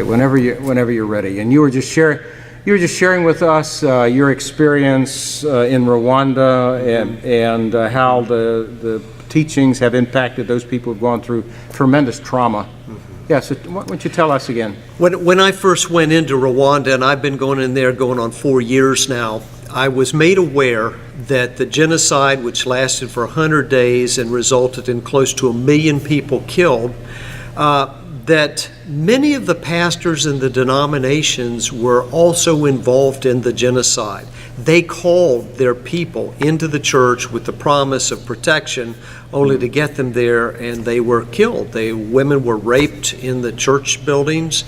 whenever you're ready. And you were just sharing with us your experience in Rwanda and how the teachings have impacted those people who've gone through tremendous trauma. Yeah, so why don't you tell us again? When I first went into Rwanda, and I've been going in there going on 4 years now, I was made aware that the genocide, which lasted for 100 days and resulted in close to 1 million people killed, that many of the pastors in the denominations were also involved in the genocide. They called their people into the church with the promise of protection, only to get them there and they were killed. Women were raped in the church buildings,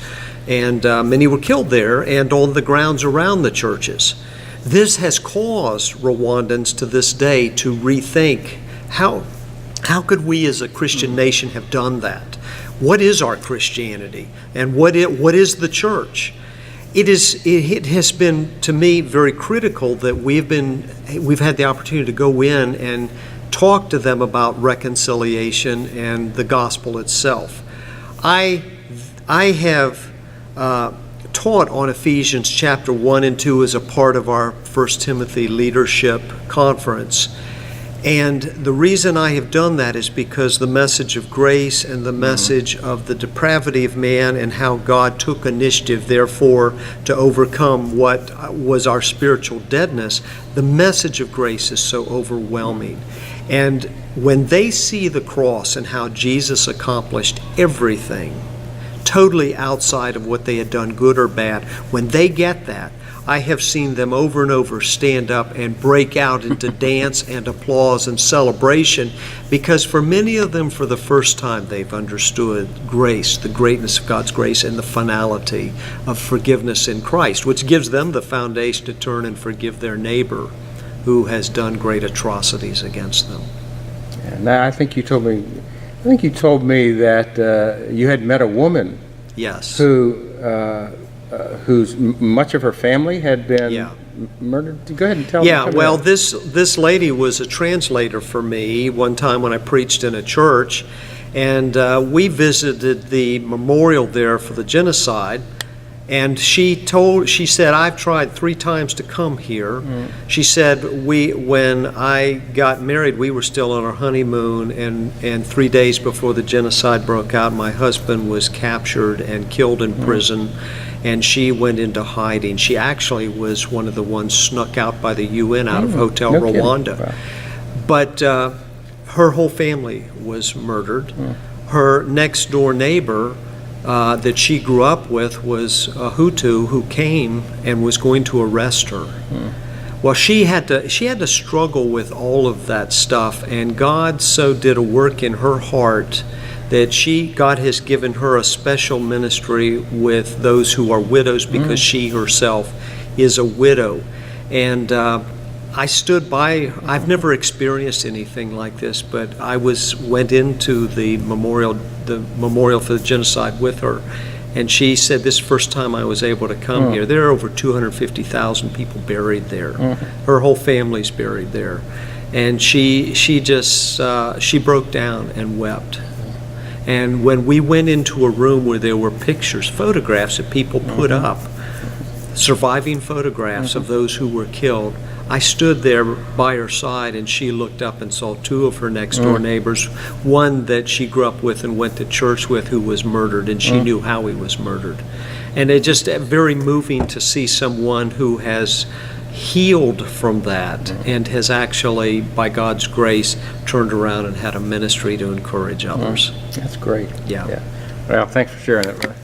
and many were killed there and on the grounds around the churches. This has caused Rwandans to this day to rethink how could we as a Christian nation have done that? What is our Christianity, and what is the church? It has been, to me, very critical that we've had the opportunity to go in and talk to them about reconciliation and the gospel itself. I have taught on Ephesians chapter 1 and 2 as a part of our 1 Timothy Leadership Conference. And the reason I have done that is because the message of grace and the message of the depravity of man and how God took initiative, therefore, to overcome what was our spiritual deadness, the message of grace is so overwhelming. And when they see the cross and how Jesus accomplished everything, totally outside of what they had done, good or bad, when they get that, I have seen them over and over stand up and break out into dance and applause and celebration, because for many of them, for the first time, they've understood grace, the greatness of God's grace, and the finality of forgiveness in Christ, which gives them the foundation to turn and forgive their neighbor who has done great atrocities against them. Yeah, now, I think you told me that you had met a woman. Yes. Whose much of her family had been murdered. Go ahead and tell me. Yeah, well, this lady was a translator for me one time when I preached in a church, and we visited the memorial there for the genocide. And she said, I've tried 3 times to come here. She said, when I got married, we were still on our honeymoon, and 3 days before the genocide broke out, my husband was captured and killed in prison, and she went into hiding. She actually was one of the ones snuck out by the UN out of Hotel Rwanda. Wow. But her whole family was murdered. Her next door neighbor that she grew up with was a Hutu who came and was going to arrest her. Well, she had to struggle with all of that stuff, and God so did a work in her heart that God has given her a special ministry with those who are widows, because she herself is a widow. And I stood by. I've never experienced anything like this, but I went into the memorial for the genocide with her, and she said, this is the first time I was able to come here. There are over 250,000 people buried there. Her whole family's buried there. And she broke down and wept. And when we went into a room where there were photographs that people put up, surviving photographs of those who were killed, I stood there by her side, and she looked up and saw 2 of her next door neighbors, one that she grew up with and went to church with, who was murdered, and she knew how he was murdered. And it's just very moving to see someone who has healed from that and has actually, by God's grace, turned around and had a ministry to encourage others. That's great. Yeah. Well, thanks for sharing it, brother.